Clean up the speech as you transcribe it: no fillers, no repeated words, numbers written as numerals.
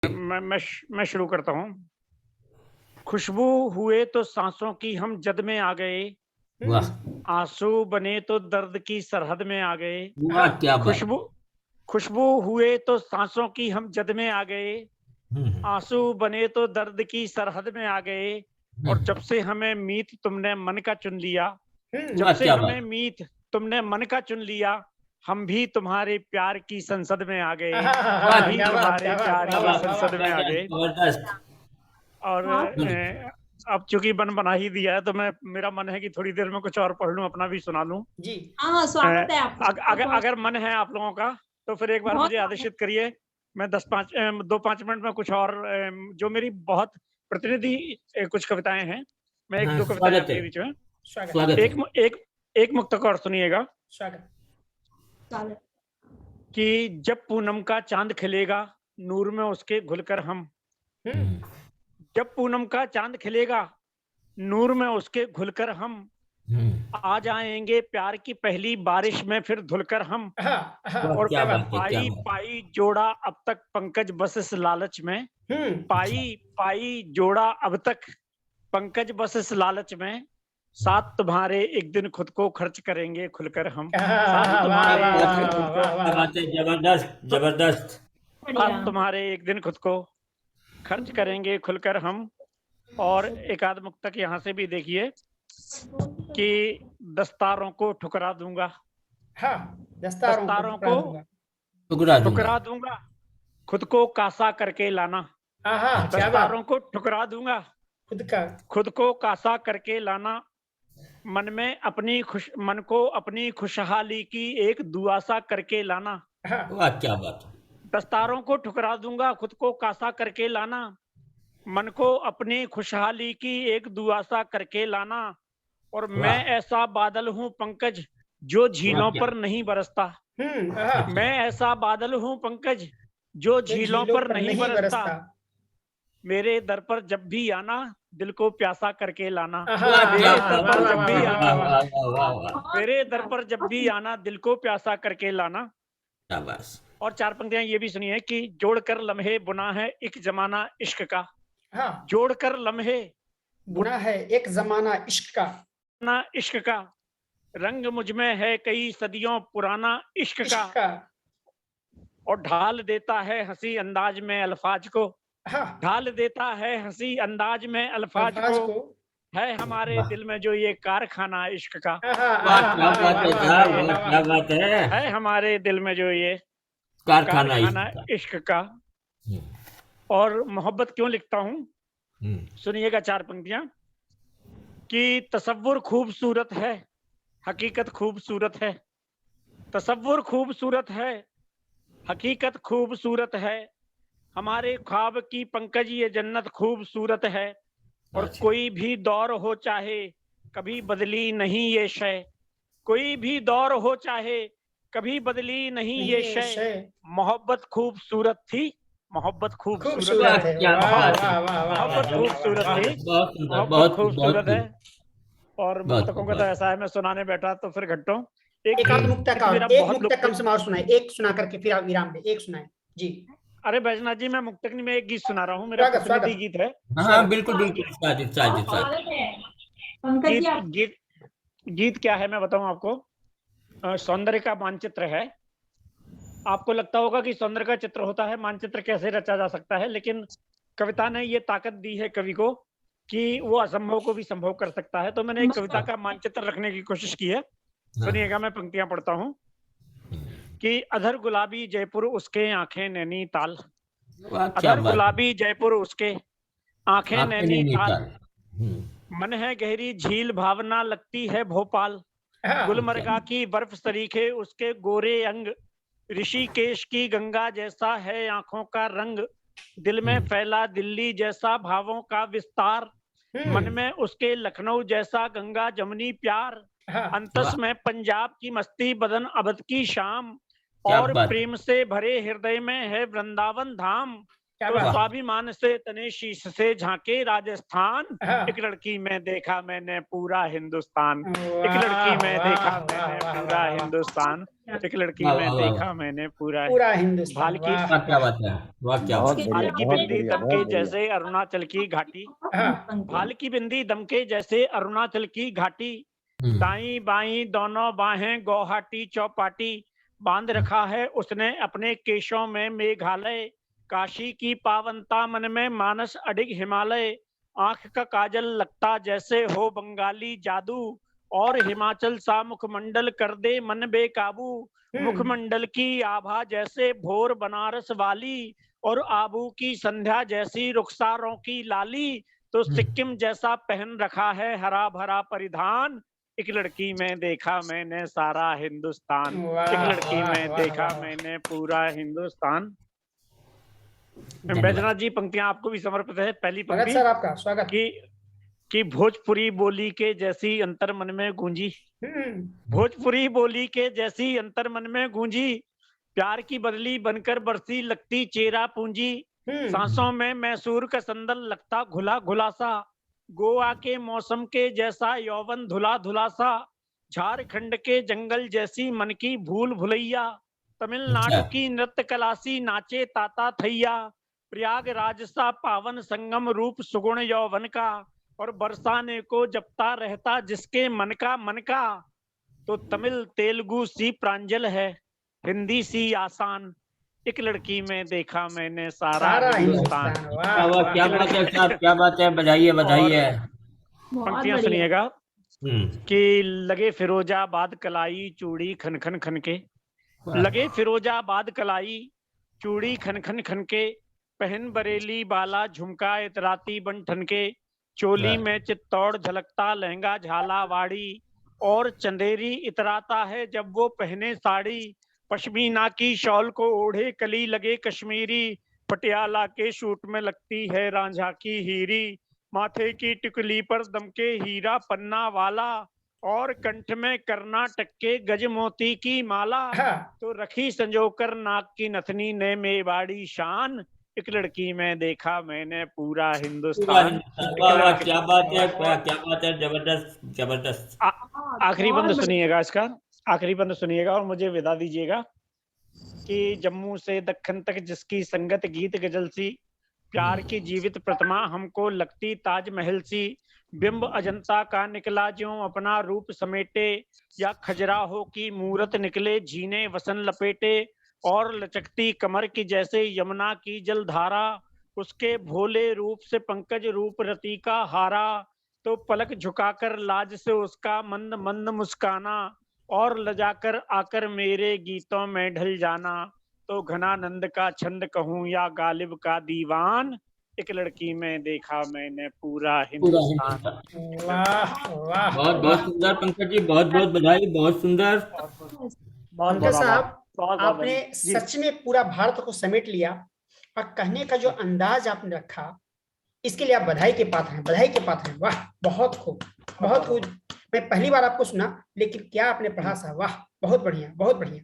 मैं शुरू करता हूँ। खुशबू हुए तो सांसों की हम जद में आ गए, वाह! आंसू बने तो दर्द की सरहद में आ गए। वाह! क्या बात! खुशबू खुशबू हुए तो सांसों की हम जद में आ गए, हुँ, हुँ। आंसू बने तो दर्द की सरहद में आ गए। हुँ, और जब हुँ। से हमें मीत तुमने मन का चुन लिया, जब वाह! से क्या हमें बात! मीत तुमने मन का चुन लिया, हम भी तुम्हारे प्यार की संसद में आ गए, हम वाह! भी क्या बात, तुम्हारे क्या बात! प्यार वाह, की वाह, जबरदस्त, वाह, वाह! संसद में आ जबरदस्त, गए। जबरदस्त। और अब चूँकि बना ही दिया है, तो मेरा मन है कि थोड़ी देर में कुछ और पढ़ लूँ, अपना भी सुना लूँ। जी। हाँ, स्वागत है आपका। बहुत-बहुत अगर मन है आप लोगों का, तो फिर एक बार बहुत मुझे स्वागत। आदेशित करिए। मैं 2-5 मिनट में कुछ और, जो मेरी बहुत प्रतिनिधि कुछ कविताएँ हैं, मैं हाँ, 1-2 कविताएँ स्वागत है, आपके बीच में। स्वागत, स्वागत है। एक म एक एक मुक्तक और सुनिएगा स्वागत। स्वागत। कि जब पूनम का चाँद खिलेगा, नूर में उसके घुलकर हम। हुँ, हुँ, जब पूनम का चाँद खिलेगा, नूर में उसके घुलकर हम। हुँ। आ जाएँगे प्यार की पहली बारिश में फिर धुलकर हम। हाँ, हाँ, वाह! और क्या क्या बात! बात है, क्या पाई बात है। पाई जोड़ा अब तक पंकज बस इस लालच में। हुँ, अच्छा। पाई पाई जोड़ा अब तक पंकज बस इस लालच में। साथ तुम्हारे एक दिन खुद को खर्च करेंगे खुलकर हम। साथ वाह, वाह, क्या तुम्हारे वाह, एक बात दिन है, खुद वाह, को वाह, वाह, क्या वाह! बात है, जबरदस्त, तो जबरदस्त। साथ बढ़िया। तुम्हारे एक दिन खुद को खर्च करेंगे खुलकर हम। और एक आध मुक्तक यहाँ से भी देखिए कि दस्तारों को ठुकरा दूँगा, हाँ, दस्तारों को दस्तारों ठुकरा को दूँगा। ठुकरा दूँगा। ठुकरा दूँगा, खुद को कासा करके लाना। आहा! अच्छा। क्या दस्तारों बात! को ठुकरा दूँगा, खुद का खुद को कासा करके लाना। मन को अपनी खुशहाली की एक दुआ सा करके लाना। हाँ, वाह! क्या बात है। दस्तारों को ठुकरा दूँगा, खुद को कासा करके लाना। मन को अपनी खुशहाली की एक दुआ सा करके लाना। और मैं वाह! ऐसा बादल हूँ पंकज, जो वाह! झीलों क्या पर नहीं बरसता। हुँ, आहा! अच्छा। मैं ऐसा बादल हूँ पंकज, जो जो झीलों झीलों पर पर नहीं नहीं बरसता। बरसता। मेरे दर पर जब भी आना, दिल को प्यासा करके लाना। आहा! वाह! क्या मेरे दर वाह, बात पर है, वाह, जब वाह, भी वाह, वाह! आना, वाह, वाह! वाह, वाह, वाह, वाह! बहुत मेरे दर बहुत पर जब बहुत भी आना, दिल को प्यासा करके लाना। शाबाश। और 4 पंक्तियाँ ये भी सुनिए कि जोड़कर लम्हे बुना है एक ज़माना इश्क का। हाँ, जोड़कर लम्हे बुना है एक ज़माना इश्क का, बुना इश्क का, रंग मुझ में है कई सदियों पुराना इश्क का। इश्क का। और ढाल देता है हँसी अंदाज में अल्फाज को। हाँ, ढाल देता है हँसी अंदाज में अल्फाज को। अल्फाज को है हमारे वाह! दिल में जो ये कारखाना इश्क का। आहा! वाह! आहा! क्या आहा! बात वाह, है वाह, वाह, साहब, वाह, वाह! वाह, क्या वाह! बात है। है हमारे दिल में जो ये कारखाना कारखाना इसका। इश्क का। हुँ, और मोहब्बत क्यों लिखता हूँ, हुँ। सुनिएगा 4 पंक्तियाँ कि तसव्वुर खूबसूरत है, हकीकत खूबसूरत है। तसव्वुर खूबसूरत है, हकीकत खूबसूरत है। हमारे ख्वाब की पंकज ये जन्नत खूबसूरत है। और अच्छा। कोई भी दौर हो चाहे, कभी बदली नहीं ये शय। कोई भी दौर हो चाहे, कभी बदली नहीं नहीं ये ये शय। शय मोहब्बत खूबसूरत थी, मोहब्बत खूबसूरत वाह! है। खूबसूरत है। क्या वाह, बात है, वाह, वाह, क्या वाह, बात है, मोहब्बत वाह, वाह, वाह, खूबसूरत वाह! थी, जबरदस्त, बहुत सुंदर, मोहब्बत बहुत खूब, बहुत खूबसूरत है। खूब, और बहुत मुक्तकों खूब, का तो बहुत ऐसा है, मैं सुनाने बैठा तो फिर घंटों। एक एक आध गीत मुक्तक गीत और, मेरा एक बहुत मुक्तक कम लोकप्रिय। से कम और सुनाएँ, एक सुना करके फिर आप विराम दें, एक सुनाएँ। जी, अरे बैजनाथ जी, मैं मुक्तक नहीं, मैं एक गीत सुना रहा हूँ, मेरा स्वागत, प्रतिनिधि स्वागत, गीत है। हाँ, हाँ, स्वागत। बिल्कुल, बिल्कुल, साजिद, साजिद, बहुत साजिद। स्वागत है। पंकज जी गीत आप गीत गीत क्या है मैं बताऊँ आपको। सौंदर्य का मानचित्र है। आपको लगता होगा कि सौंदर्य का चित्र होता है, मानचित्र कैसे रचा जा सकता है, लेकिन कविता ने ये ताकत दी है कवि को कि वो असंभव को भी संभव कर सकता है। तो मैंने एक कविता हाँ, का मानचित्र रखने की कोशिश की है। हाँ, सुनिएगा, मैं पंक्तियाँ पढ़ता हूँ कि अधर गुलाबी जयपुर उसके आँखें नैनीताल। वाह! क्या अधर बात है। गुलाबी जयपुर उसके आँखें आँखें नहीं नैनीताल। निकाल। हुँ, मन है गहरी झील भावना लगती है भोपाल। हाँ, क्या गुलमर्गा की बर्फ सरीखे उसके गोरे अंग। ऋषिकेश की गंगा जैसा है आंखों का रंग। दिल में हुँ, फैला दिल्ली जैसा भावों का विस्तार। हुँ, मन में उसके लखनऊ जैसा गंगा जमनी प्यार। हाँ, अंतस वाह! में पंजाब की मस्ती बदन अवध की शाम। क्या और बात है। प्रेम से भरे हृदय में है वृंदावन धाम। क्या तो बात! वाह! स्वाभिमान से तने शीश से झांके राजस्थान। एक हाँ, लड़की में देखा मैंने पूरा हिंदुस्तान। एक लड़की वाह, में देखा वाह, वाह, मैंने वाह, वाह, पूरा वाह, वाह! हिंदुस्तान। एक लड़की वाह, में वाह, वाह, देखा मैंने पूरा पूरा हिंदुस्तान, भाल की वाह वाह, क्या बात है, वाह, क्या बहुत बात है। बढ़िया, भाल की बहुत बिंदी बढ़िया, दमके बहुत बढ़िया। जैसे अरुणाचल की घाटी, हाँ। भाल की बिंदी दमके जैसे अरुणाचल की घाटी, दाई बाई दोनों बाहें गुवाहाटी चौपाटी, बांध रखा है उसने अपने केशों में मेघालय, काशी की पावनता मन में मानस अडिग हिमालय, आंख का काजल लगता जैसे हो बंगाली जादू, और हिमाचल सा मुखमंडल कर दे मन बेकाबू, मुखमंडल की आभा जैसे भोर बनारस वाली, और आबू की संध्या जैसी रुखसारों की लाली, तो सिक्किम जैसा पहन रखा है हरा भरा परिधान, एक लड़की में देखा मैंने सारा हिंदुस्तान, वाह, एक लड़की वाह, में वाह, देखा वाह। मैंने पूरा हिंदुस्तान। धन्यवाद। बैजनाथ जी, पंक्तियां आपको भी समर्पित है। पहली स्वागत पंक्ति सर, आपका स्वागत। कि भोजपुरी बोली के जैसी अंतर मन में गूंजी, हम्म, भोजपुरी बोली के जैसी अंतर मन में गूंजी, प्यार की बदली बनकर बरसी लगती चेरा पूंजी, सांसों में मैसूर का संदल लगता घुला घुला सा, गोवा के मौसम के जैसा यौवन धुला धुला सा, झारखंड के जंगल जैसी मन की भूल भुलैया, तमिलनाडु अच्छा, की नृत्य कलासी नाचे ताता थैया, प्रयागराज सा पावन संगम रूप सुगुण यौवन का, और बरसाने को जपता रहता जिसके मन का, तो तमिल तेलुगु सी प्रांजल है, हिंदी सी आसान, एक लड़की में देखा मैंने सारा सारा हिंदुस्तान। हिंदुस्तान, वाह, वाह, वाह, वाह। क्या बात है साहब, क्या बात है, बधाई है, बधाई है। बहुत पंक्तियां बढ़िया। सुनिएगा हम्म, कि लगे फिरोजाबाद कलाई चूड़ी खन खन खन के, लगे फिरोजाबाद कलाई चूड़ी खन खन खन के, पहन बरेली बाला झुमका इतराती बन ठन के, चोली वाह। में चित्तौड़ झलकता लहंगा झालावाड़ी, और चंदेरी इतराता है जब वो पहने साड़ी, पश्मीना की शॉल को ओढ़े कली लगे कश्मीरी, पटियाला के सूट में लगती है रांझा की हीरी, माथे की टिकली पर दमके हीरा पन्ना वाला, और कंठ में कर्नाटक के गज मोती की माला, हाँ, तो रखी संजोकर नाक की नथनी ने मेवाड़ी शान, एक लड़की में देखा मैंने पूरा पूरा हिंदुस्तान। हिंदुस्तान, एक वाह, वाह, लड़की क्या बात है, क्या बात है, जबरदस्त, जबरदस्त। आखिरी बहुत बंद बढ़िया। सुनिएगा इसका, आखिरी बंद सुनिएगा और मुझे विदा दीजिएगा कि जम्मू से दक्खन तक जिसकी संगत गीत गजल सी, प्यार की जीवित प्रतिमा हमको लगती ताजमहल सी, बिंब अजंता का निकला ज्यों अपना रूप समेटे, या खजुराहो की मूरत निकले झीने वसन लपेटे, और लचकती कमर की जैसे यमुना की जलधारा, उसके भोले रूप से पंकज रूप रति का हारा, तो पलक झुकाकर लाज से उसका मंद मंद मुस्काना, और लजाकर आकर मेरे गीतों में ढल जाना, तो घनानंद का छंद कहूं या गालिब का दीवान, एक लड़की में देखा मैंने पूरा पूरा हिंदुस्तान। हिंदुस्तान। वाह, वाह, बहुत बहुत वाह। सुंदर पंकज जी, बहुत बहुत बधाई, बहुत सुंदर। पंकज साहब, बहुत आपने जी। सच में पूरा भारत को समेट लिया, और कहने का जो अंदाज आपने रखा, इसके लिए आप बधाई के पात्र हैं, बधाई के पात्र हैं। वाह, बहुत खूब, बहुत खूब। मैं पहली बार आपको सुना, लेकिन क्या आपने पढ़ा साहब, वाह, बहुत बढ़िया, बहुत बढ़िया।